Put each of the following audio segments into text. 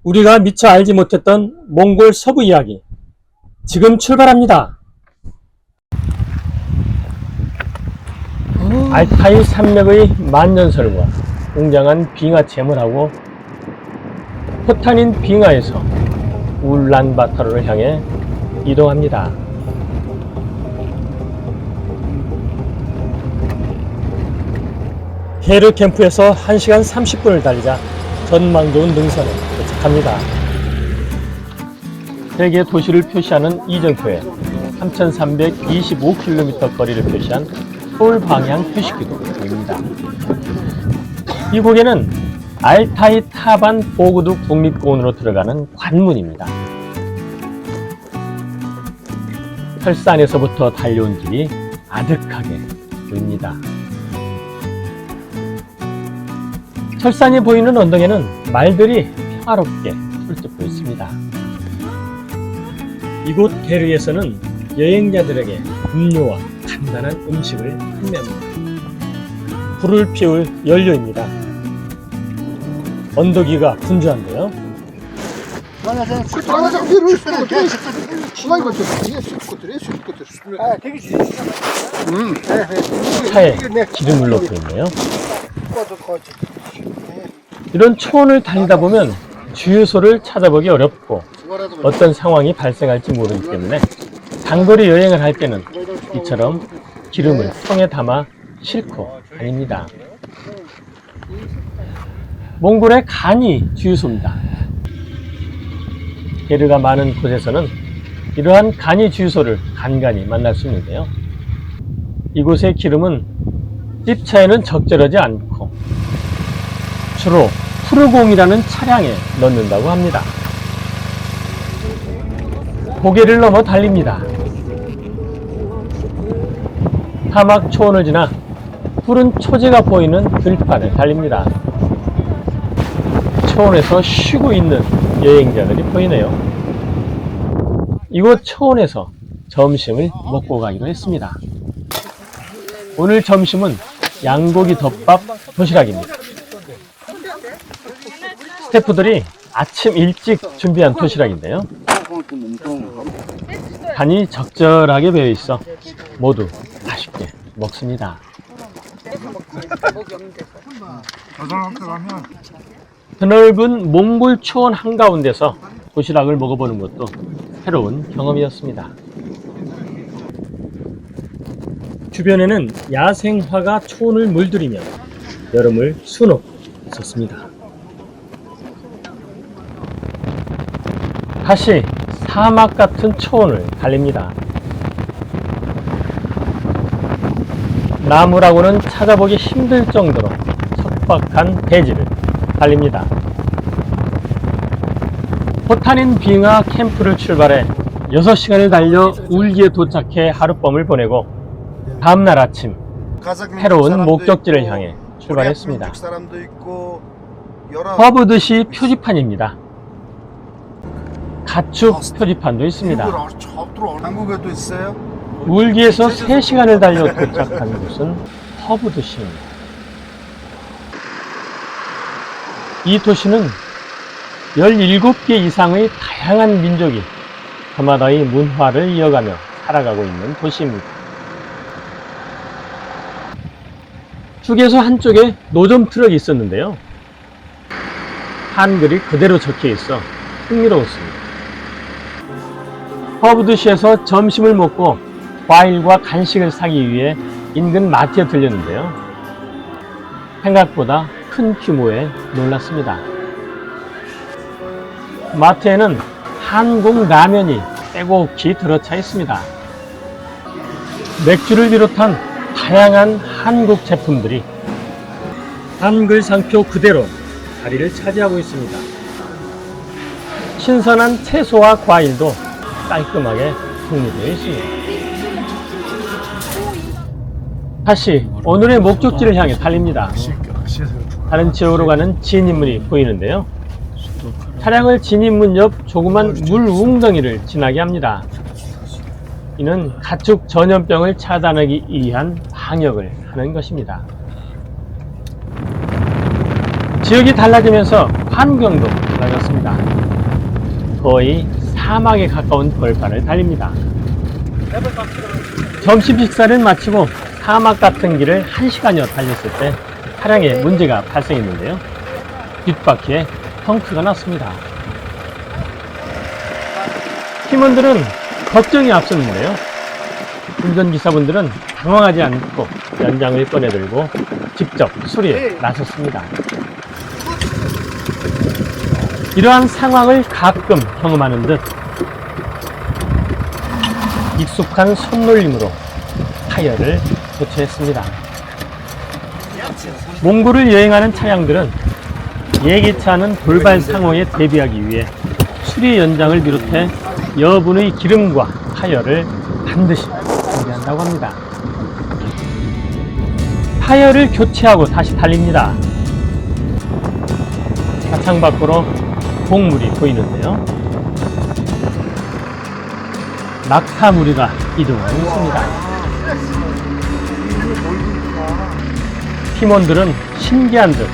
우리가 미처 알지 못했던 몽골 서부 이야기, 지금 출발합니다. 알타이 산맥의 만년설과 웅장한 빙하 체물하고 포탄인 빙하에서 울란바토르를 향해 이동합니다. 게르 캠프에서 1시간 30분을 달리자 전망 좋은 능선에 도착합니다. 세계 도시를 표시하는 이정표에 3,325km 거리를 표시한 서울 방향 표시기도 보입니다. 이곳에는 알타이 타반 보그두 국립공원으로 들어가는 관문입니다. 설산에서부터 달려온 길이 아득하게 보입니다. 설산이 보이는 언덕에는 말들이 평화롭게 풀뜯고 있습니다. 이곳 게르에서는 여행자들에게 음료와 간단한 음식을 판매합니다. 불을 피울 연료입니다. 언덕 위가 분주한데요. 차에 기름을 넣고 있네요. 이런 초원을 달리다 보면 주유소를 찾아보기 어렵고 어떤 상황이 발생할지 모르기 때문에 장거리 여행을 할 때는 이처럼 기름을 통에 담아 싣고 다닙니다. 몽골의 간이 주유소입니다. 게르가 많은 곳에서는 이러한 간이 주유소를 간간히 만날 수 있는데요. 이곳의 기름은 찝차에는 적절하지 않고 주로 푸르공이라는 차량에 넣는다고 합니다. 고개를 넘어 달립니다. 사막 초원을 지나 푸른 초지가 보이는 들판을 달립니다. 초원에서 쉬고 있는 여행자들이 보이네요. 이곳 초원에서 점심을 먹고 가기로 했습니다. 오늘 점심은 양고기 덮밥 도시락입니다. 스태프들이 아침 일찍 준비한 도시락인데요. 간이 적절하게 배어 있어 모두 맛있게 먹습니다. 드넓은 몽골 초원 한가운데서 도시락을 먹어보는 것도 새로운 경험이었습니다. 주변에는 야생화가 초원을 물들이며 여름을 수놓고 있었습니다. 다시 사막 같은 초원을 달립니다. 나무라고는 찾아보기 힘들 정도로 척박한 대지를 달립니다. 포탄인 빙하 캠프를 출발해 6시간을 달려 울기에 도착해 하룻밤을 보내고 다음날 아침 새로운 목적지를 향해 출발했습니다. 허브드시 표지판입니다. 가축 표지판도 있습니다. 한국에도 있어요? 울기에서 3시간을 달려 도착한 곳은 허브드시입니다. 이 도시는 17개 이상의 다양한 민족이 저마다의 문화를 이어가며 살아가고 있는 도시입니다. 휴게소 한쪽에 노점 트럭이 있었는데요. 한글이 그대로 적혀 있어 흥미로웠습니다. 허브드시에서 점심을 먹고 과일과 간식을 사기 위해 인근 마트에 들렸는데요. 생각보다 큰 규모에 놀랐습니다. 마트에는 한국 라면이 빼곡히 들어차 있습니다. 맥주를 비롯한 다양한 한국 제품들이 한글 상표 그대로 자리를 차지하고 있습니다. 신선한 채소와 과일도 깔끔하게 정리되어 있습니다. 다시 오늘의 목적지를 향해 달립니다. 다른 지역으로 가는 진입문이 보이는데요. 차량을 진입문 옆 조그만 물 웅덩이를 지나게 합니다. 이는 가축 전염병을 차단하기 위한 방역을 하는 것입니다. 지역이 달라지면서 환경도 달라졌습니다. 거의 사막에 가까운 벌판을 달립니다. 점심 식사를 마치고 사막 같은 길을 1시간여 달렸을 때 차량에 문제가 발생했는데요. 뒷바퀴에 펑크가 났습니다. 팀원들은 걱정이 앞섰는데요. 운전기사분들은 당황하지 않고 연장을 꺼내들고 직접 수리에 나섰습니다. 이러한 상황을 가끔 경험하는 듯 익숙한 손놀림으로 타이어를 교체했습니다. 몽골을 여행하는 차량들은 예기치 않은 돌발 상황에 대비하기 위해 수리 연장을 비롯해 여분의 기름과 타이어를 반드시 준비한다고 합니다. 타이어를 교체하고 다시 달립니다. 차창 밖으로 곡물이 보이는데요. 낙타 무리가 이동하고 있습니다. 팀원들은 신기한 듯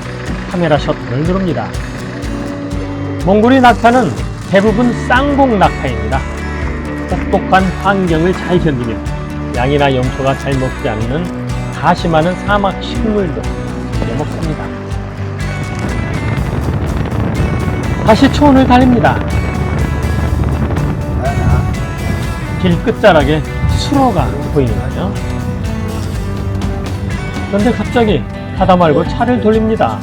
카메라 셔터를 누릅니다. 몽골의 낙타는 대부분 쌍봉 낙타입니다. 혹독한 환경을 잘 견디며 양이나 염소가 잘 먹지 않는 가시 많은 사막 식물도 챙겨 먹습니다. 다시 초원을 달립니다. 길 끝자락에 수로가 보이는데요. 그런데 갑자기 가다 말고 차를 돌립니다.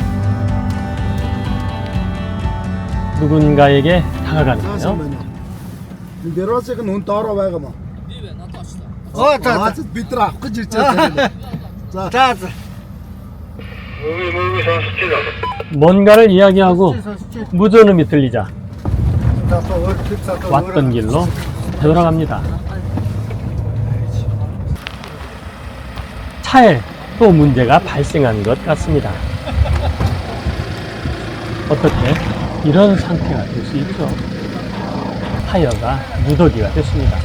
누군가에게 다가가는데요. 뭔가를 이야기하고 무전음이 들리자 왔던 길로 되돌아갑니다. 차에 또 문제가 발생한 것 같습니다. 어떻게 이런 상태가 될 수 있죠? 타이어가 누더기가 됐습니다.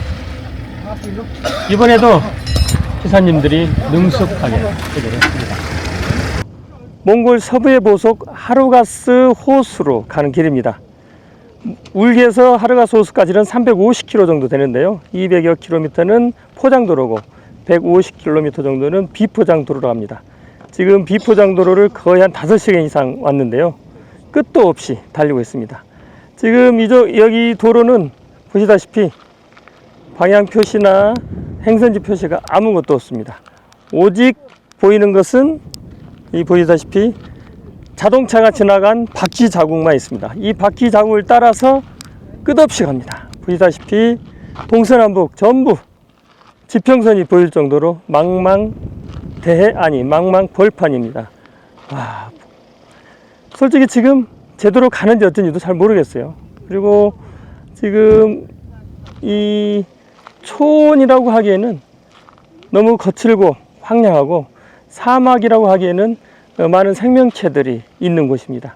이번에도 기사님들이 능숙하게 해결했습니다. 몽골 서부의 보석 하르가스 호수로 가는 길입니다. 울기에서 하르가스 호수까지는 350km 정도 되는데요. 200여 킬로미터는 포장도로고 150km 정도는 비포장도로로 갑니다. 지금 비포장도로를 거의 한 5시간 이상 왔는데요. 끝도 없이 달리고 있습니다. 지금 여기 도로는 보시다시피 방향 표시나 행선지 표시가 아무것도 없습니다. 오직 보이는 것은 이 보시다시피 자동차가 지나간 바퀴 자국만 있습니다. 이 바퀴 자국을 따라서 끝없이 갑니다. 보시다시피 동서남북 전부 지평선이 보일 정도로 망망벌판입니다. 와, 솔직히 지금 제대로 가는지 어쩐지도 잘 모르겠어요. 그리고 지금 이 초원이라고 하기에는 너무 거칠고 황량하고 사막이라고 하기에는 많은 생명체들이 있는 곳입니다.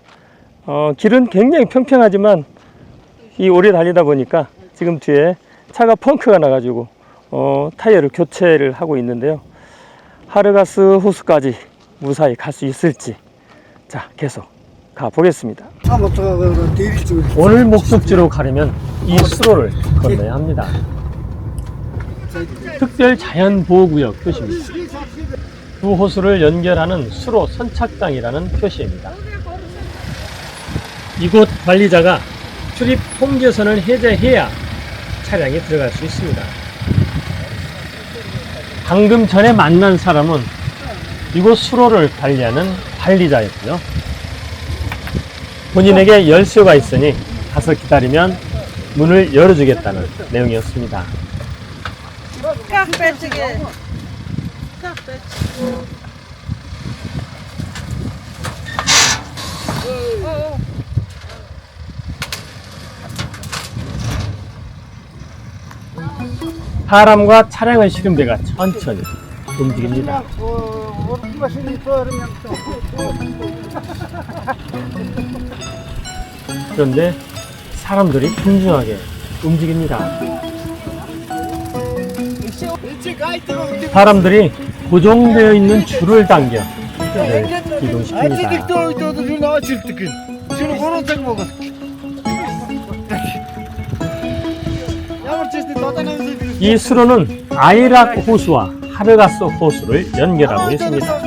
길은 굉장히 평평하지만 이 오래 달리다 보니까 지금 뒤에 차가 펑크가 나가지고 타이어를 교체를 하고 있는데요. 하르가스 호수까지 무사히 갈 수 있을지 자 계속 가보겠습니다. 오늘 목적지로 가려면 이 수로를 건너야 합니다. 특별 자연보호구역 표시입니다. 두 호수를 연결하는 수로 선착장이라는 표시입니다. 이곳 관리자가 출입 통제선을 해제해야 차량이 들어갈 수 있습니다. 방금 전에 만난 사람은 이곳 수로를 관리하는 관리자였고요. 본인에게 열쇠가 있으니 가서 기다리면 문을 열어주겠다는 내용이었습니다. 사람과 차량을 실은 배가 천천히 움직입니다. 그런데 사람들이 분주하게 움직입니다. 사람들이 고정되어 있는 줄을 당겨 배를 이동시킵니다. 이 수로는 아이락 호수와 하르가스 호수를 연결하고 있습니다.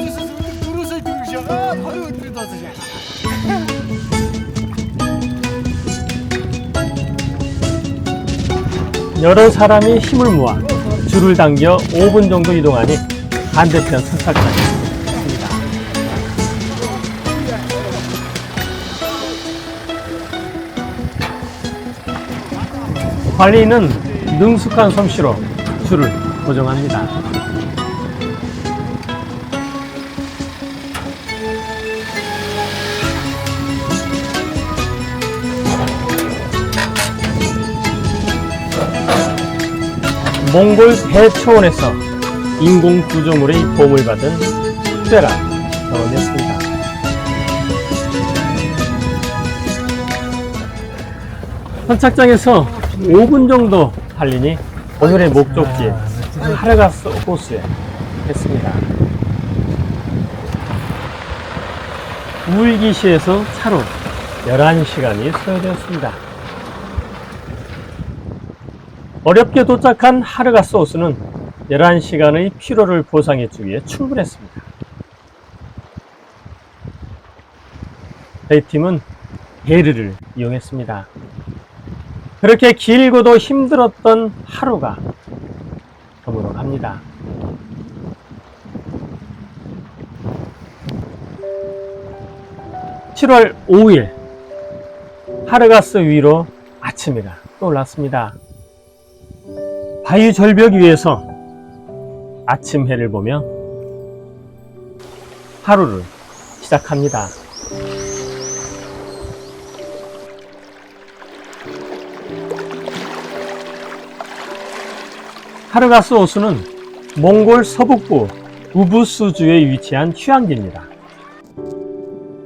여러 사람이 힘을 모아 줄을 당겨 5분 정도 이동하니 반대편 선착장에 있습니다. 관리인은 능숙한 솜씨로 줄을 고정합니다. 몽골 대초원에서 인공 구조물의 도움을 받은 특별한 경험이었습니다. 선착장에서 5분 정도 달리니 오늘의 목적지 하르가스 호수에 했습니다. 우일기시에서 차로 11시간이 소요되었습니다. 어렵게 도착한 하르가스 호수는 11시간의 피로를 보상해주기 위해 출발했습니다. 저희 팀은 베르를 이용했습니다. 그렇게 길고도 힘들었던 하루가 저물어 갑니다. (7월 5일) 하르가스 위로 아침이가 떠올랐습니다. 바위 절벽 위에서 아침 해를 보며 하루를 시작합니다. 하르가스 호수는 몽골 서북부 우부스주에 위치한 휴양지입니다.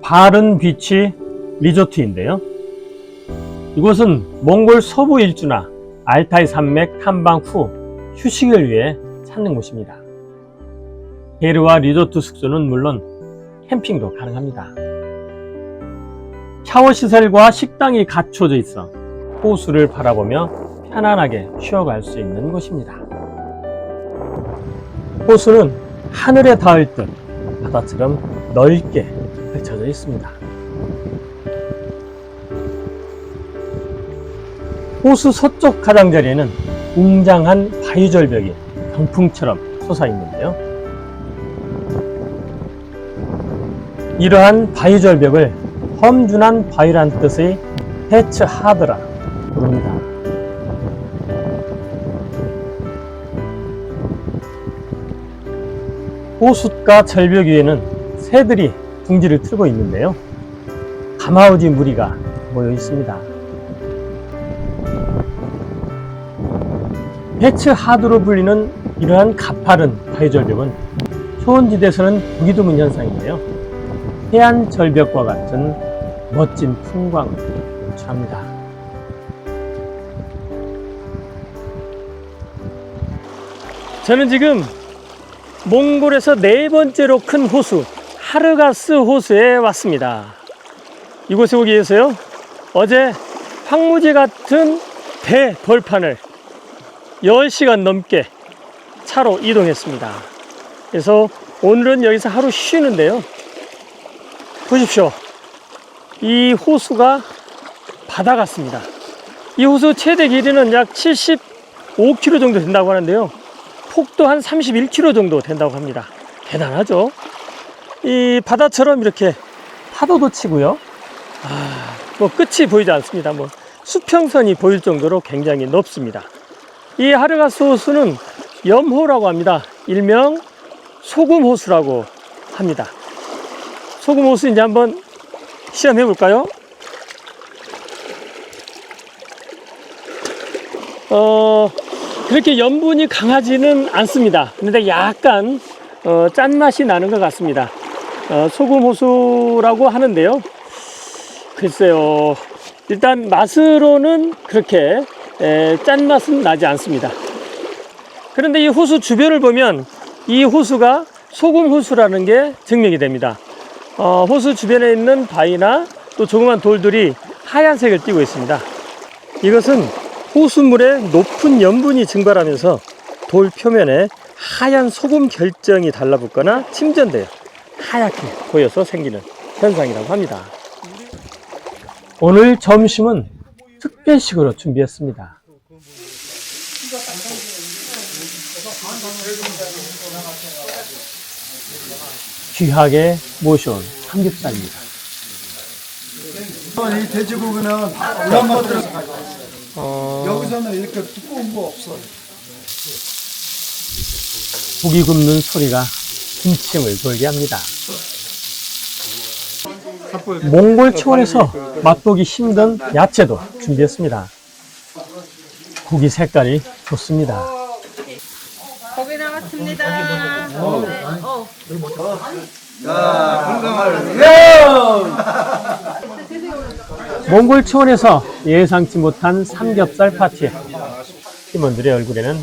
바른 비치 리조트인데요. 이곳은 몽골 서부 일주나 알타이 산맥 탐방 후 휴식을 위해 찾는 곳입니다. 베르와 리조트 숙소는 물론 캠핑도 가능합니다. 샤워 시설과 식당이 갖춰져 있어 호수를 바라보며 편안하게 쉬어갈 수 있는 곳입니다. 호수는 하늘에 닿을 듯 바다처럼 넓게 펼쳐져 있습니다. 호수 서쪽 가장자리에는 웅장한 바위절벽이 병풍처럼 솟아있는데요. 이러한 바위절벽을 험준한 바위란 뜻의 헤츠 하드라 부릅니다. 호숫가 절벽 위에는 새들이 둥지를 틀고 있는데요. 가마우지 무리가 모여 있습니다. 헤츠 하드로 불리는 이러한 가파른 바위절벽은 초원지대에서는 보기 드문 현상인데요. 해안 절벽과 같은 멋진 풍광을 연출합니다. 저는 지금 몽골에서 네 번째로 큰 호수 하르가스 호수에 왔습니다. 이곳에 오기 위해서요, 어제 황무지 같은 대벌판을 10시간 넘게 차로 이동했습니다. 그래서 오늘은 여기서 하루 쉬는데요. 보십시오. 이 호수가 바다 같습니다. 이 호수 최대 길이는 약 75km 정도 된다고 하는데요. 폭도 한 31km 정도 된다고 합니다. 대단하죠? 이 바다처럼 이렇게 파도도 치고요. 뭐 끝이 보이지 않습니다. 뭐 수평선이 보일 정도로 굉장히 높습니다. 이 하르가스 호수는 염호라고 합니다. 일명 소금호수라고 합니다. 소금호수인지 한번 시험해 볼까요? 그렇게 염분이 강하지는 않습니다. 근데 약간 짠맛이 나는 것 같습니다. 소금호수라고 하는데요. 글쎄요, 일단 맛으로는 그렇게 짠맛은 나지 않습니다. 그런데 이 호수 주변을 보면 이 호수가 소금호수라는 게 증명이 됩니다. 호수 주변에 있는 바위나 또 조그만 돌들이 하얀색을 띠고 있습니다. 이것은 호수물의 높은 염분이 증발하면서 돌 표면에 하얀 소금 결정이 달라붙거나 침전되어 하얗게 보여서 생기는 현상이라고 합니다. 오늘 점심은 특별식으로 준비했습니다. 귀하게 모셔온 삼겹살입니다. 이 돼지고기는 우란마트에서 가져왔어요. 여기서는 이렇게 두꺼운 거 없어요. 고기 굽는 소리가 군침을 돌게 합니다. 몽골 초원에서 맛보기 힘든 야채도 준비했습니다. 고기 색깔이 좋습니다. 고기 나왔습니다. 몽골 초원에서 예상치 못한 삼겹살 파티에 팀원들의 얼굴에는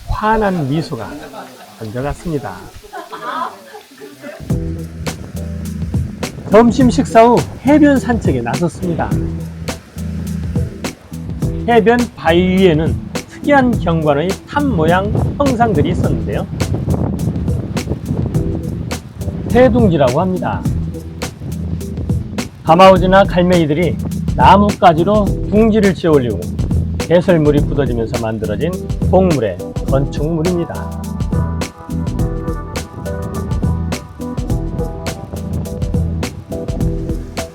환한 미소가 번져갔습니다. 점심 식사 후 해변 산책에 나섰습니다. 해변 바위 위에는 특이한 경관의 탑 모양 형상들이 있었는데요. 대둥지라고 합니다. 가마우지나 갈매기들이 나뭇가지로 둥지를 지어 올리고 배설물이 굳어지면서 만들어진 동물의 건축물입니다.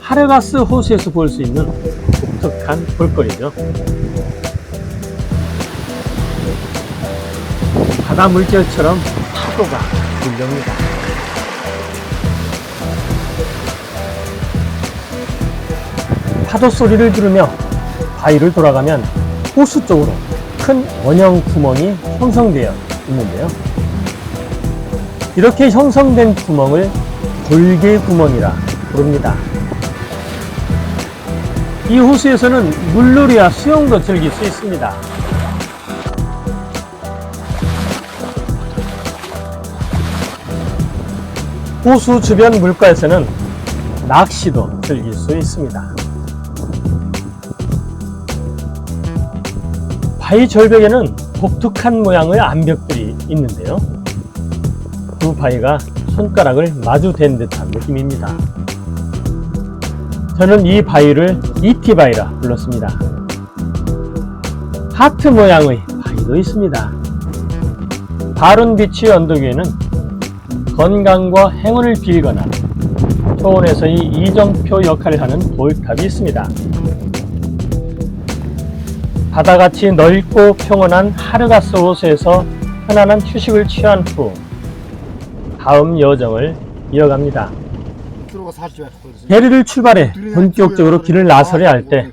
하르가스 호수에서 볼 수 있는 독특한 볼거리죠. 바다 물결처럼 파도가 불립니다. 파도 소리를 들으며 바위를 돌아가면 호수 쪽으로 큰 원형 구멍이 형성되어 있는데요. 이렇게 형성된 구멍을 돌개 구멍이라 부릅니다. 이 호수에서는 물놀이와 수영도 즐길 수 있습니다. 호수 주변 물가에서는 낚시도 즐길 수 있습니다. 바위 절벽에는 독특한 모양의 암벽들이 있는데요. 두 바위가 손가락을 마주 댄 듯한 느낌입니다. 저는 이 바위를 이티바위라 불렀습니다. 하트 모양의 바위도 있습니다. 바룬비치 언덕 위에는 건강과 행운을 빌거나 초원에서의 이정표 역할을 하는 돌탑이 있습니다. 바다같이 넓고 평온한 하르가스 호수에서 편안한 휴식을 취한 후 다음 여정을 이어갑니다. 배를 출발해 본격적으로 길을 나서려 할 때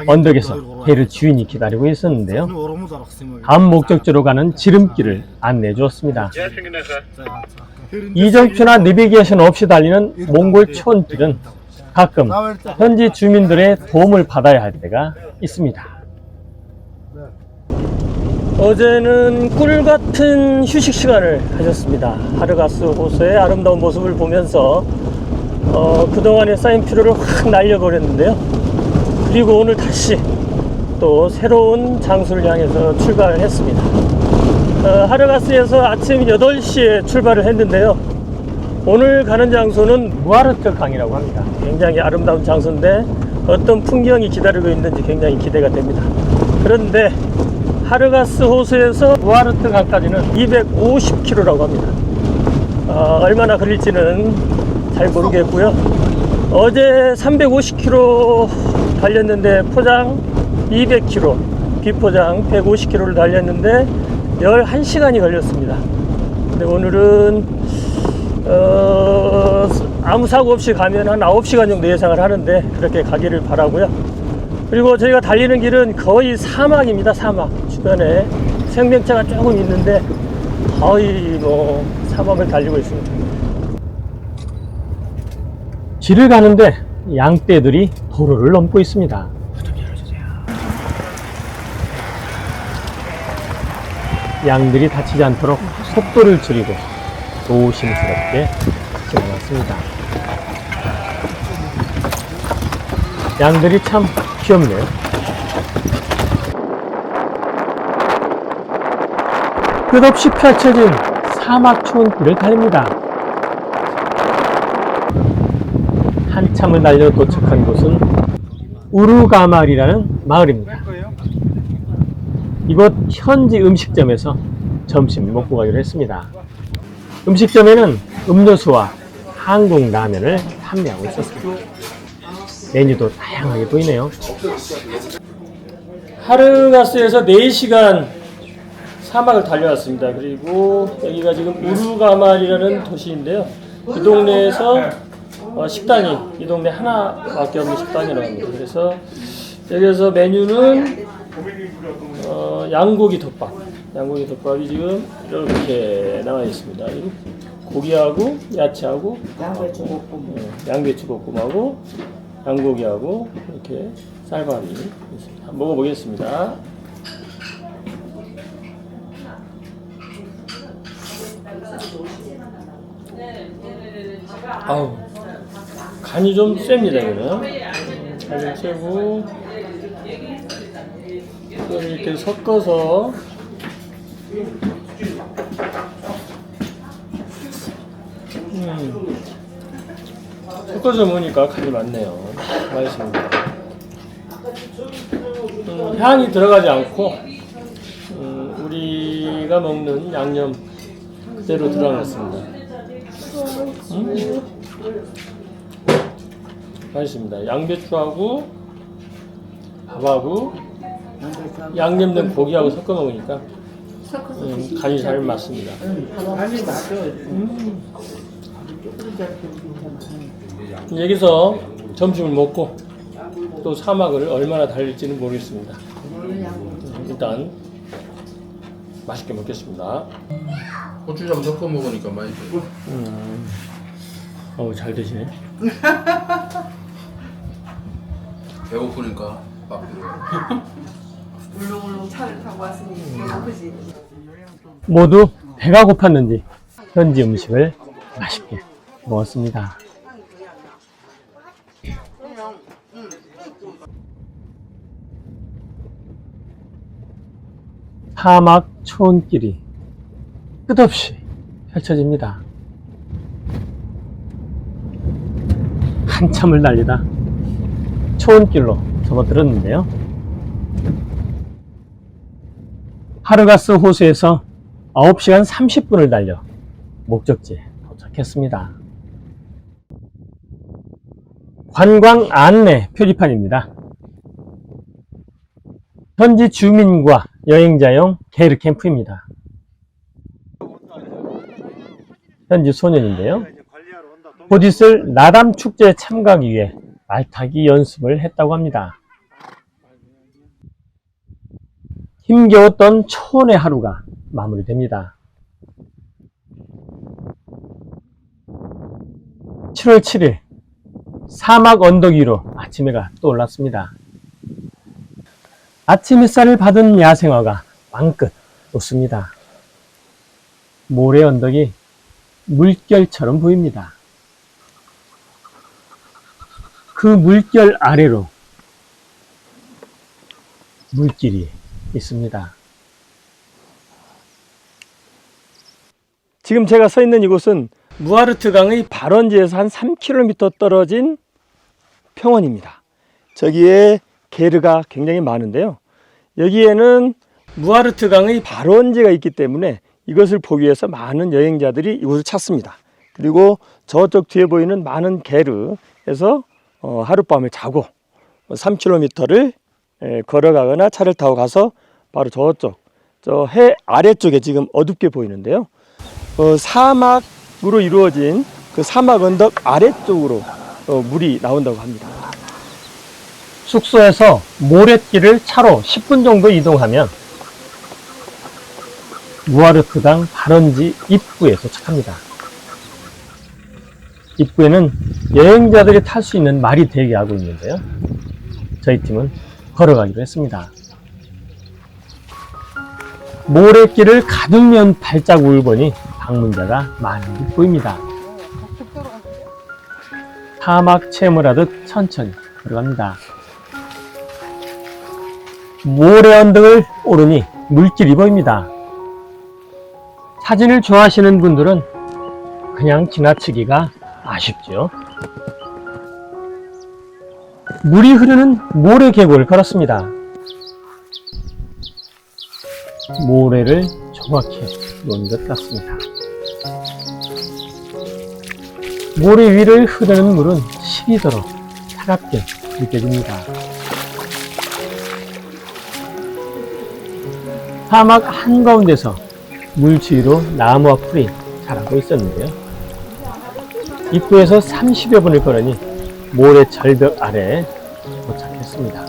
언덕에서 배를 주인이 기다리고 있었는데요. 다음 목적지로 가는 지름길을 안내해 주었습니다. 이정표나 내비게이션 없이 달리는 몽골 초원길은 가끔 현지 주민들의 도움을 받아야 할 때가 있습니다. 어제는 꿀같은 휴식 시간을 가졌습니다. 하르가스 호수의 아름다운 모습을 보면서 그동안에 쌓인 피로를 확 날려버렸는데요. 그리고 오늘 다시 또 새로운 장소를 향해서 출발을 했습니다. 하르가스에서 아침 8시에 출발을 했는데요. 오늘 가는 장소는 무아르트 강이라고 합니다. 굉장히 아름다운 장소인데 어떤 풍경이 기다리고 있는지 굉장히 기대가 됩니다. 그런데 하르가스 호수에서 무아르트 강까지는 250km라고 합니다. 얼마나 걸릴지는 잘 모르겠고요. 어제 350km 달렸는데 포장 200km, 비포장 150km를 달렸는데 11시간이 걸렸습니다. 근데 오늘은 아무 사고 없이 가면 한 9시간 정도 예상을 하는데 그렇게 가기를 바라고요. 그리고 저희가 달리는 길은 거의 사막입니다. 사막 주변에 생명체가 조금 있는데 거의 사막을 달리고 있습니다. 길을 가는데 양떼들이 도로를 넘고 있습니다. 양들이 다치지 않도록 속도를 줄이고 조심스럽게 지나갔습니다. 양들이 참 귀엽네요. 끝없이 펼쳐진 사막 초원길을 달립니다. 한참을 달려 도착한 곳은 우루가말이라는 마을입니다. 이곳 현지 음식점에서 점심을 먹고 가기로 했습니다. 음식점에는 음료수와 한국 라면을 판매하고 있었습니다. 메뉴도 다양하게 보이네요. 하르가스에서 4시간 사막을 달려왔습니다. 그리고 여기가 지금 우루가말이라는 도시인데요. 이 동네에서 식당이 이 동네 하나밖에 없는 식당이라고 합니다. 그래서 여기서 메뉴는 양고기 덮밥. 양고기 덮밥이 지금 이렇게 나와 있습니다. 고기하고 야채하고 양배추 볶음하고 양고기하고 이렇게 쌀밥이 있습니다. 한번 먹어보겠습니다. 아우, 간이 좀 셉니다. 이거는 간이 좀 세고 이걸 이렇게 섞어서 섞어서 먹으니까 간이 많네요. 맛있습니다. 향이 들어가지 않고 우리가 먹는 양념 그대로 들어갔습니다. 맛있습니다. 양배추하고 밥하고 양념된 고기하고 섞어 먹으니까 간이 잘 맞습니다. 여기서 점심을 먹고 또 사막을 얼마나 달릴지는 모르겠습니다. 일단 맛있게 먹겠습니다. 고추장 섞어 먹으니까 맛있어요. 어우, 잘 드시네. 배고프니까 밥 필요해요. 울릉울릉 차를 타고 왔으니 배고프지. 모두 배가 고팠는지 현지 음식을 맛있게 먹었습니다. 사막 초원길이 끝없이 펼쳐집니다. 한참을 달리다 초원길로 접어들었는데요. 하르가스 호수에서 9시간 30분을 달려 목적지에 도착했습니다. 관광 안내 표지판입니다. 현지 주민과 여행자용 게르 캠프입니다. 현지 소년인데요. 곧 있을 나담 축제에 참가하기 위해 말타기 연습을 했다고 합니다. 힘겨웠던 초원의 하루가 마무리됩니다. 7월 7일 사막 언덕 위로 아침 해가 떠올랐습니다. 아침 햇살을 받은 야생화가 왕끝 돋습니다. 모래 언덕이 물결처럼 보입니다. 그 물결 아래로 물길이 있습니다. 지금 제가 서 있는 이곳은 무하르트 강의 발원지에서 한 3km 떨어진 평원입니다. 저기에 게르가 굉장히 많은데요. 여기에는 무하르트 강의 발원지가 있기 때문에 이것을 보기 위해서 많은 여행자들이 이곳을 찾습니다. 그리고 저쪽 뒤에 보이는 많은 게르에서 하룻밤을 자고 3km를 걸어가거나 차를 타고 가서 바로 저쪽 저 해 아래쪽에 지금 어둡게 보이는데요. 사막으로 이루어진 그 사막 언덕 아래쪽으로 물이 나온다고 합니다. 숙소에서 모랫길을 차로 10분 정도 이동하면 무하르트강 발원지 입구에 도착합니다. 입구에는 여행자들이 탈 수 있는 말이 대기하고 있는데요. 저희 팀은 걸어가기로 했습니다. 모래길을 가득 메운 발자국을 보니 방문자가 많은 듯 보입니다. 사막 체험을 하듯 천천히 걸어갑니다. 모래 언덕을 오르니 물길이 보입니다. 사진을 좋아하시는 분들은 그냥 지나치기가 아쉽죠. 물이 흐르는 모래 계곡을 걸었습니다. 모래를 정확히 놓은 것 같습니다. 모래 위를 흐르는 물은 시리도록 차갑게 느껴집니다. 사막 한가운데서 물 주위로 나무와 풀이 자라고 있었는데요. 입구에서 30여 분을 걸으니 모래 절벽 아래에 도착했습니다.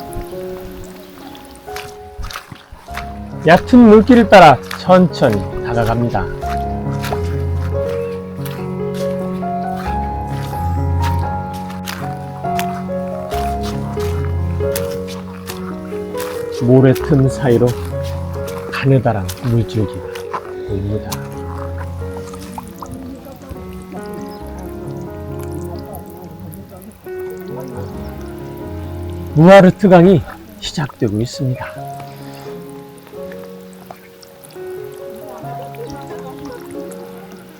얕은 물길을 따라 천천히 다가갑니다. 모래 틈 사이로 가느다란 물줄기가 보입니다. 무아르트 강이 시작되고 있습니다.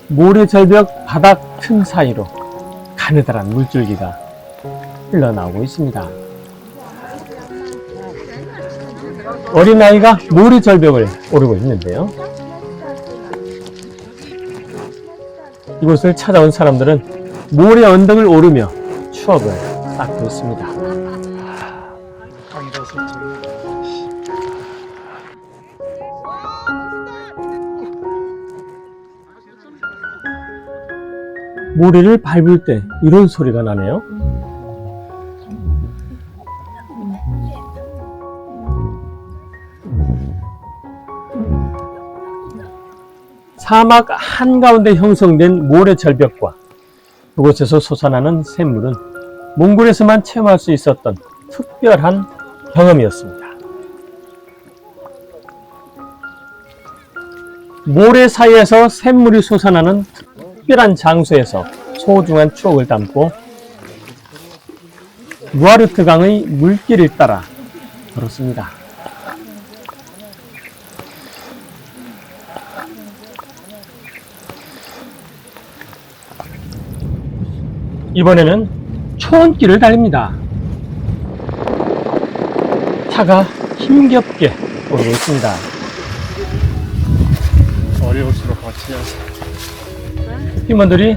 모래절벽 바닥 틈 사이로 가느다란 물줄기가 흘러나오고 있습니다. 어린아이가 모래절벽을 오르고 있는데요. 이곳을 찾아온 사람들은 모래 언덕을 오르며 추억을 쌓고 있습니다. 모래를 밟을 때 이런 소리가 나네요. 사막 한가운데 형성된 모래 절벽과 그곳에서 솟아나는 샘물은 몽골에서만 체험할 수 있었던 특별한 경험이었습니다. 모래 사이에서 샘물이 솟아나는 특별한 장소에서 소중한 추억을 담고 무아르트 강의 물길을 따라 걸었습니다. 이번에는 초원길을 달립니다. 차가 힘겹게 오르고 있습니다. 어려울수록 같이 해서. 팀원들이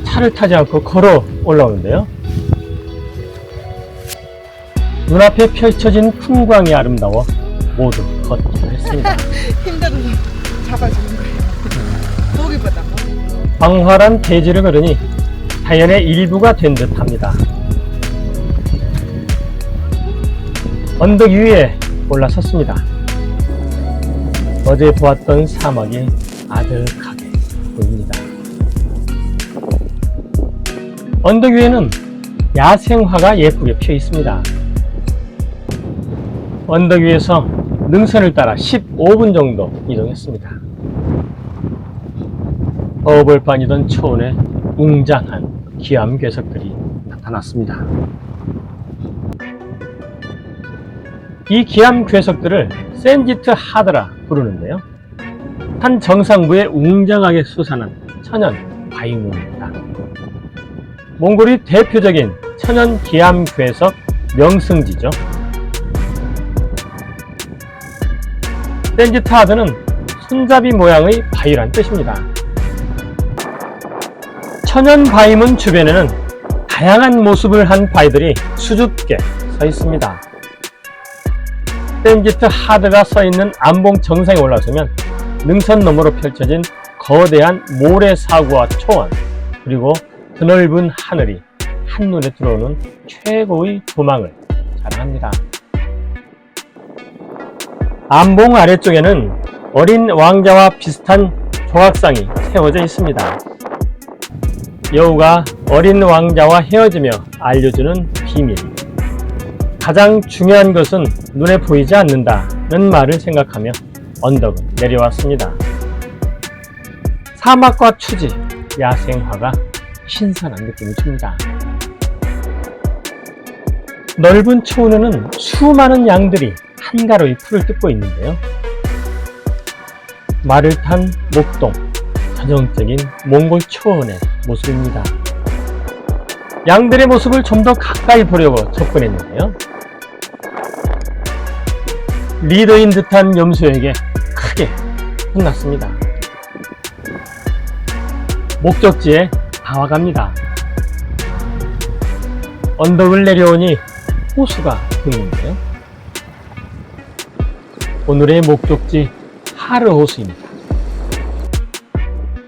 차를 타지 않고 걸어 올라오는데요. 눈앞에 펼쳐진 풍광이 아름다워 모두 걷기로 했습니다. 힘들어서 잡아주는 거예요. 보기보다. 광활한 대지를 걸으니 자연의 일부가 된 듯합니다. 언덕 위에 올라섰습니다. 어제 보았던 사막이 아득하게 보입니다. 언덕 위에는 야생화가 예쁘게 피어 있습니다. 언덕 위에서 능선을 따라 15분 정도 이동했습니다. 어벌판이던 초원에 웅장한 기암 괴석들이 나타났습니다. 이 기암 괴석들을 센지트 하드라 부르는데요. 산 정상부에 웅장하게 솟아난 천연 바위문입니다. 몽골이 대표적인 천연 기암 괴석 명승지죠. 센지트 하드는 손잡이 모양의 바위란 뜻입니다. 천연 바위문 주변에는 다양한 모습을 한 바위들이 수줍게 서 있습니다. 센지트 하드가 서 있는 암봉 정상에 올라서면 능선 너머로 펼쳐진 거대한 모래사구와 초원, 그리고 드넓은 하늘이 한눈에 들어오는 최고의 조망을 자랑합니다. 암봉 아래쪽에는 어린 왕자와 비슷한 조각상이 세워져 있습니다. 여우가 어린 왕자와 헤어지며 알려주는 비밀. 가장 중요한 것은 눈에 보이지 않는다는 말을 생각하며 언덕은 내려왔습니다. 사막과 추지, 야생화가 신선한 느낌을 줍니다. 넓은 초원에는 수많은 양들이 한가로이 풀을 뜯고 있는데요. 말을 탄 목동, 전형적인 몽골 초원의 모습입니다. 양들의 모습을 좀 더 가까이 보려고 접근했는데요. 리더인 듯한 염소에게 크게 혼났습니다. 목적지에 다 와갑니다. 언덕을 내려오니 호수가 보이는데요. 오늘의 목적지 하르호수입니다.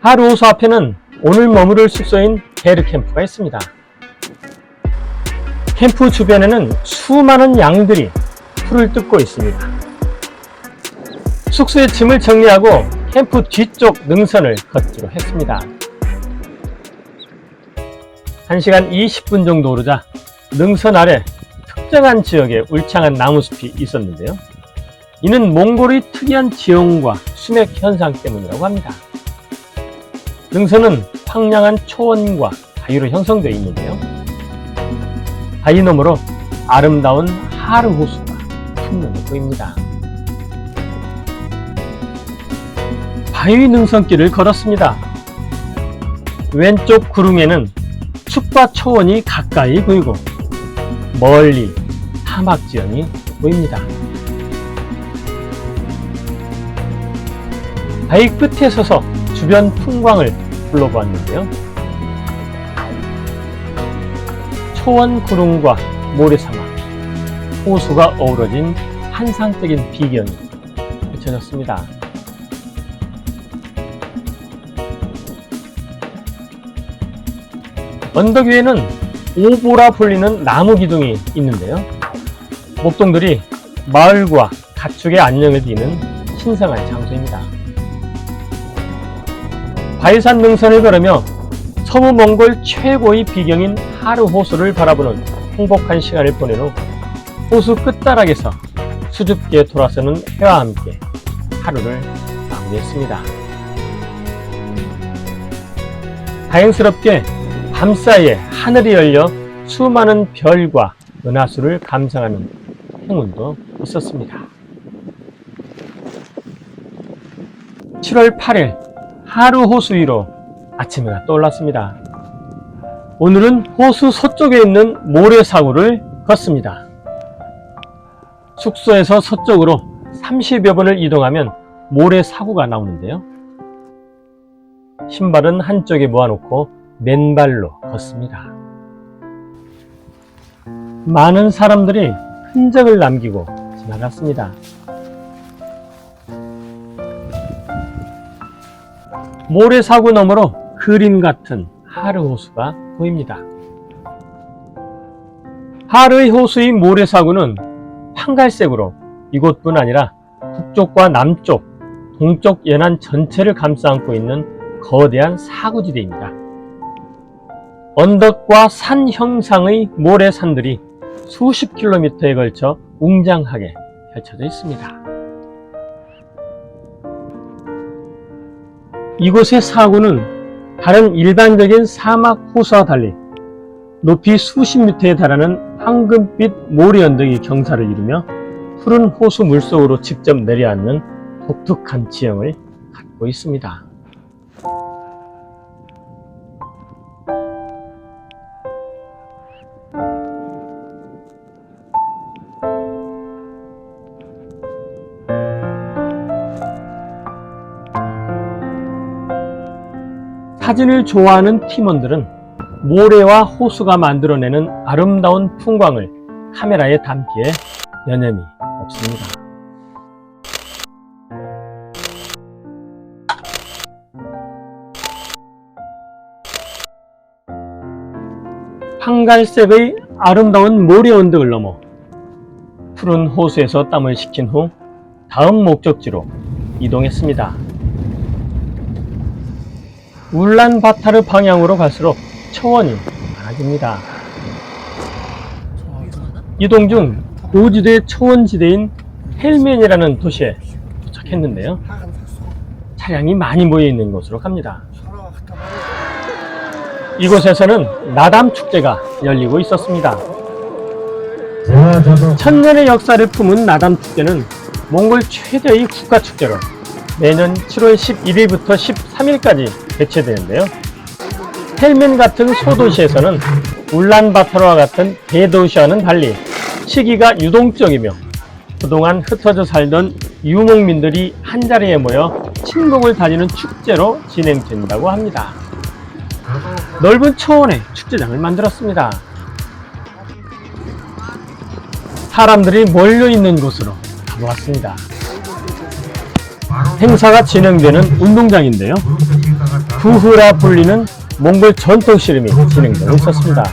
하르호수 앞에는 오늘 머무를 숙소인 게르캠프가 있습니다. 캠프 주변에는 수많은 양들이 풀을 뜯고 있습니다. 숙소의 짐을 정리하고 캠프 뒤쪽 능선을 걷기로 했습니다. 1시간 20분 정도 오르자 능선 아래 특정한 지역에 울창한 나무숲이 있었는데요. 이는 몽골의 특이한 지형과 수맥 현상 때문이라고 합니다. 능선은 황량한 초원과 바위로 형성되어 있는데요. 바위 너머로 아름다운 하르호수가 틈눈에 보입니다. 바위 능선길을 걸었습니다. 왼쪽 구릉에는 숲과 초원이 가까이 보이고 멀리 사막 지형이 보입니다. 바위 끝에 서서 주변 풍광을 둘러보았는데요. 초원 구릉과 모래사막, 호수가 어우러진 환상적인 비경이 펼쳐졌습니다. 언덕 위에는 오보라 불리는 나무 기둥이 있는데요. 목동들이 마을과 가축의 안녕을 비는 신성한 장소입니다. 바위산 능선을 걸으며 서부 몽골 최고의 비경인 하르호수를 바라보는 행복한 시간을 보낸 후 호수 끝자락에서 수줍게 돌아서는 해와 함께 하루를 마무리했습니다. 다행스럽게 밤사이에 하늘이 열려 수많은 별과 은하수를 감상하는 행운도 있었습니다. 7월 8일 하르호수 위로 아침해가 떠올랐습니다. 오늘은 호수 서쪽에 있는 모래사구를 걷습니다. 숙소에서 서쪽으로 30여 분을 이동하면 모래사구가 나오는데요. 신발은 한쪽에 모아놓고 맨발로 걷습니다. 많은 사람들이 흔적을 남기고 지나갔습니다. 모래사구 너머로 그림 같은 하르호수가 보입니다. 하르의 호수의 모래사구는 황갈색으로 이곳뿐 아니라 북쪽과 남쪽, 동쪽 연안 전체를 감싸 안고 있는 거대한 사구지대입니다. 언덕과 산 형상의 모래산들이 수십 킬로미터에 걸쳐 웅장하게 펼쳐져 있습니다. 이곳의 사구는 다른 일반적인 사막 호수와 달리 높이 수십 미터에 달하는 황금빛 모래 언덕이 경사를 이루며 푸른 호수 물속으로 직접 내려앉는 독특한 지형을 갖고 있습니다. 사진을 좋아하는 팀원들은 모래와 호수가 만들어내는 아름다운 풍광을 카메라에 담기에 여념이 없습니다. 황갈색의 아름다운 모래 언덕을 넘어 푸른 호수에서 땀을 식힌 후 다음 목적지로 이동했습니다. 울란바타르 방향으로 갈수록 초원이 많아집니다. 이동 중 고지대 초원지대인 헬멘이라는 도시에 도착했는데요. 차량이 많이 모여 있는 곳으로 갑니다. 이곳에서는 나담 축제가 열리고 있었습니다. 천년의 역사를 품은 나담 축제는 몽골 최대의 국가 축제로 매년 7월 11일부터 13일까지 개최되는데요. 헬멘 같은 소도시에서는 울란바토르와 같은 대도시와는 달리 시기가 유동적이며 그동안 흩어져 살던 유목민들이 한자리에 모여 친목을 다지는 축제로 진행된다고 합니다. 넓은 초원에 축제장을 만들었습니다. 사람들이 몰려있는 곳으로 가보았습니다. 행사가 진행되는 운동장인데요. 부흐라 불리는 몽골 전통 씨름이 진행되고 있었습니다.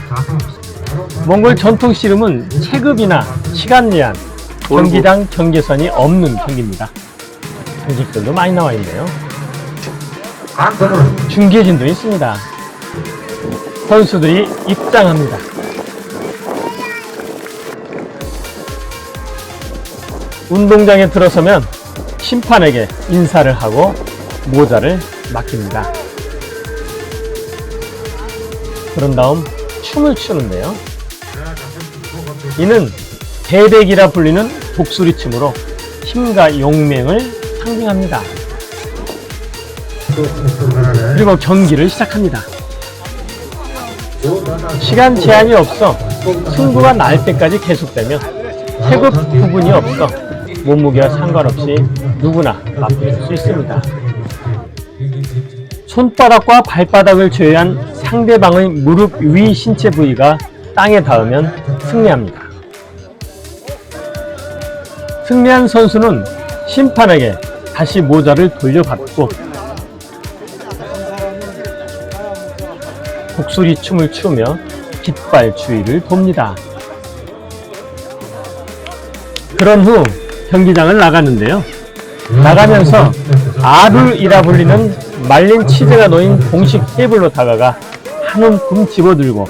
몽골 전통 씨름은 체급이나 시간 제한, 경기장 경계선이 없는 경기입니다. 관객들도 많이 나와 있네요. 중계진도 있습니다. 선수들이 입장합니다. 운동장에 들어서면 심판에게 인사를 하고 모자를 맡깁니다. 그런 다음 춤을 추는데요. 이는 대백이라 불리는 독수리 춤으로 힘과 용맹을 상징합니다. 그리고 경기를 시작합니다. 시간 제한이 없어 승부가 날 때까지 계속되며 체급 구분이 없어 몸무게와 상관없이 누구나 맞붙을 수 있습니다. 손바닥과 발바닥을 제외한 상대방의 무릎 위 신체 부위가 땅에 닿으면 승리합니다. 승리한 선수는 심판에게 다시 모자를 돌려받고 독수리 춤을 추며 깃발 주위를 돕니다. 그런 후 경기장을 나갔는데요. 나가면서 아룰이라 불리는 말린 치즈가 놓인 공식 테이블로 다가가 한 움큼 집어들고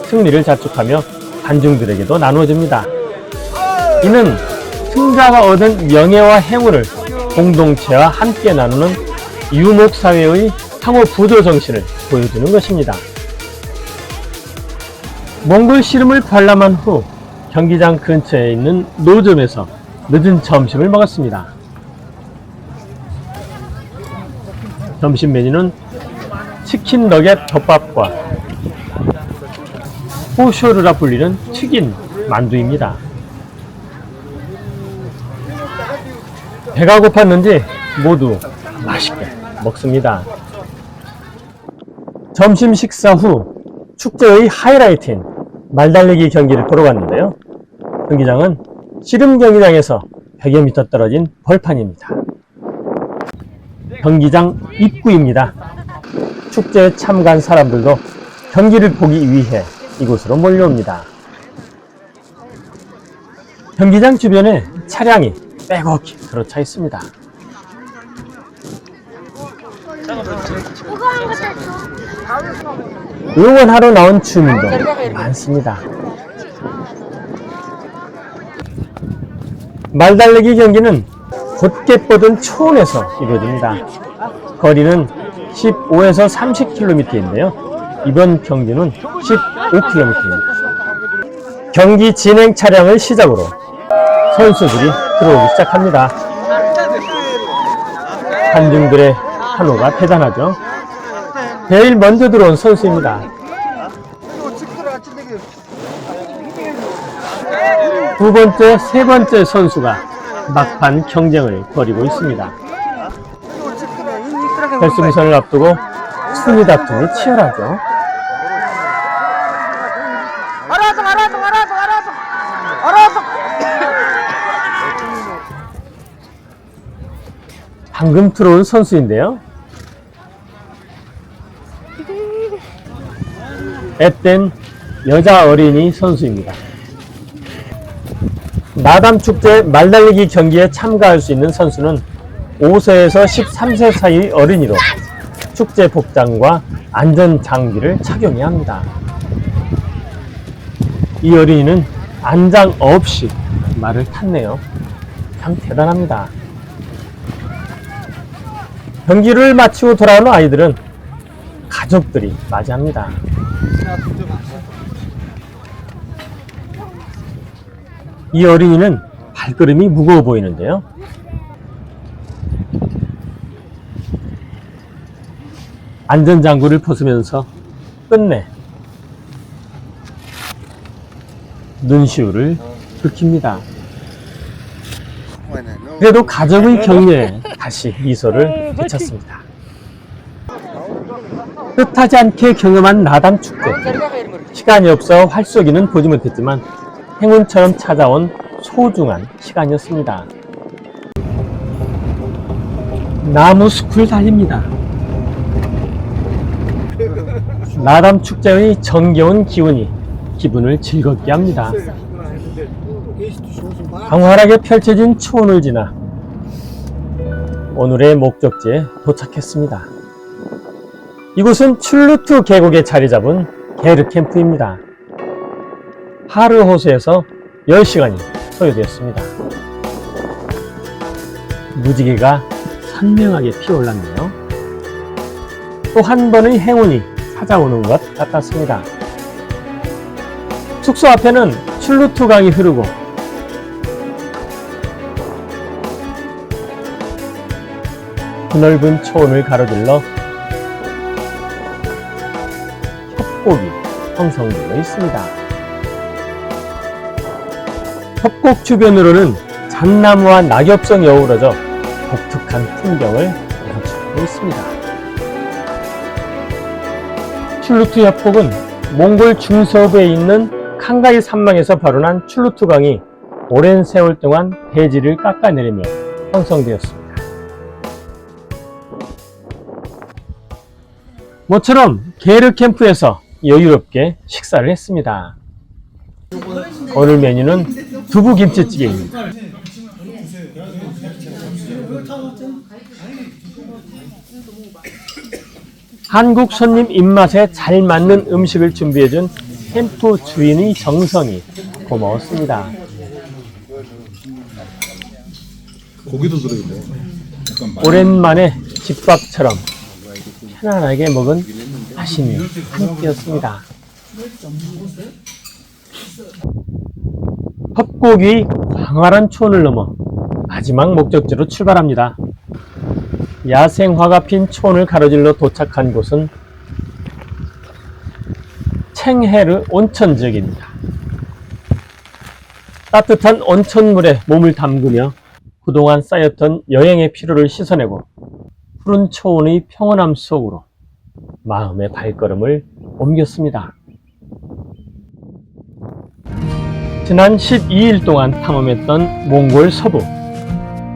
승리를 자축하며 관중들에게도 나눠줍니다. 이는 승자가 얻은 명예와 행운을 공동체와 함께 나누는 유목사회의 상호 부조 정신을 보여주는 것입니다. 몽골 씨름을 관람한 후 경기장 근처에 있는 노점에서 늦은 점심을 먹었습니다. 점심 메뉴는 치킨 너겟 덮밥과 호쇼르라 불리는 튀긴 만두입니다. 배가 고팠는지 모두 맛있게 먹습니다. 점심 식사 후 축제의 하이라이트인 말달리기 경기를 보러 갔는데요. 경기장은 씨름 경기장에서 100여 미터 떨어진 벌판입니다. 경기장 입구입니다. 축제에 참가한 사람들도 경기를 보기 위해 이곳으로 몰려옵니다. 경기장 주변에 차량이 빼곡히 들어차 있습니다. 응원하러 나온 주민도 많습니다. 말달리기 경기는 곧게 뻗은 초원에서 이루어집니다. 거리는 15에서 30km인데요. 이번 경기는 15km입니다. 경기 진행 차량을 시작으로 선수들이 들어오기 시작합니다. 관중들의 환호가 대단하죠. 제일 먼저 들어온 선수입니다. 두 번째, 세 번째 선수가 막판 경쟁을 벌이고 있습니다. 결승선을 앞두고 순위 다툼이 치열하죠. 방금 들어온 선수인데요. 앳된 여자 어린이 선수입니다. 나담축제 말달리기 경기에 참가할 수 있는 선수는 5세에서 13세 사이 어린이로 축제 복장과 안전장비를 착용해야 합니다. 이 어린이는 안장 없이 말을 탔네요. 참 대단합니다. 경기를 마치고 돌아오는 아이들은 가족들이 맞이합니다. 이 어린이는 발걸음이 무거워 보이는데요. 안전장구를 벗으면서 끝내 눈시울을 붉힙니다. 그래도 가족의 격려에 다시 미소를 되찾습니다. 뜻하지 않게 경험한 나담 축제. 시간이 없어 활쏘기는 보지 못했지만 행운처럼 찾아온 소중한 시간이었습니다. 나무숲을 달립니다. 나담 축제의 정겨운 기운이 기분을 즐겁게 합니다. 광활하게 펼쳐진 초원을 지나 오늘의 목적지에 도착했습니다. 이곳은 출루투 계곡에 자리 잡은 게르 캠프입니다. 하르 호수에서 10시간이 소요되었습니다. 무지개가 선명하게 피어올랐네요. 또 한 번의 행운이 찾아오는 것 같았습니다. 숙소 앞에는 출루투 강이 흐르고 넓은 초원을 가로질러 협곡이 형성되어 있습니다. 협곡 주변으로는 잣나무와 낙엽성이 어우러져 독특한 풍경을 연출하고 있습니다. 출루투 협곡은 몽골 중서부에 있는 칸가이 산망에서 발원한 출루투 강이 오랜 세월 동안 대지를 깎아내리며 형성되었습니다. 모처럼 게르 캠프에서 여유롭게 식사를 했습니다. 오늘 메뉴는 두부 김치찌개입니다. 한국 손님 입맛에 잘 맞는 음식을 준비해준 캠프 주인의 정성이 고마웠습니다. 고기도 들어있네. 오랜만에 집밥처럼 편안하게 먹은 맛있는 한 끼였습니다. 협곡이 광활한 초원을 넘어 마지막 목적지로 출발합니다. 야생화가 핀 초원을 가로질러 도착한 곳은 챙헤르 온천 지역입니다. 따뜻한 온천물에 몸을 담그며 그동안 쌓였던 여행의 피로를 씻어내고 푸른 초원의 평온함 속으로 마음의 발걸음을 옮겼습니다. 지난 12일 동안 탐험했던 몽골 서부,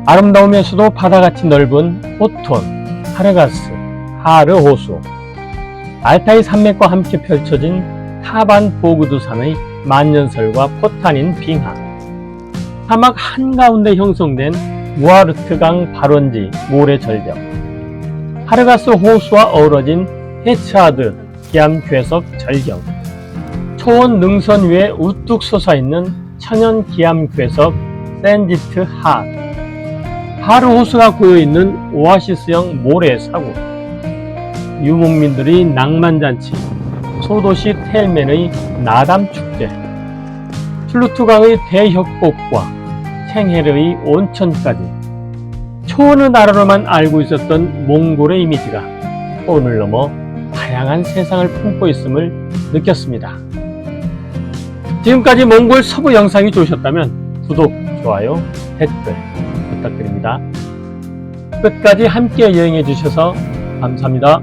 아름다우면서도 바다같이 넓은 호톤, 하르가스, 하르 호수, 알타이 산맥과 함께 펼쳐진 타반 보그두산의 만년설과 포탄인 빙하, 사막 한가운데 형성된 무아르트강 발원지 모래 절벽, 하르가스 호수와 어우러진 헤츠하드 기암 괴석 절경, 초원 능선 위에 우뚝 솟아있는 천연 기암 괴석 샌디트 핫, 하르 호수가 고여있는 오아시스형 모래 사구, 유목민들의 낭만잔치, 소도시 텔멘의 나담 축제, 출루투강의 대협곡과 챙헤르의 온천까지 초원의 나라로만 알고 있었던 몽골의 이미지가 초원을 넘어 다양한 세상을 품고 있음을 느꼈습니다. 지금까지 몽골 서부 영상이 좋으셨다면 구독, 좋아요, 댓글 부탁드립니다. 끝까지 함께 여행해 주셔서 감사합니다.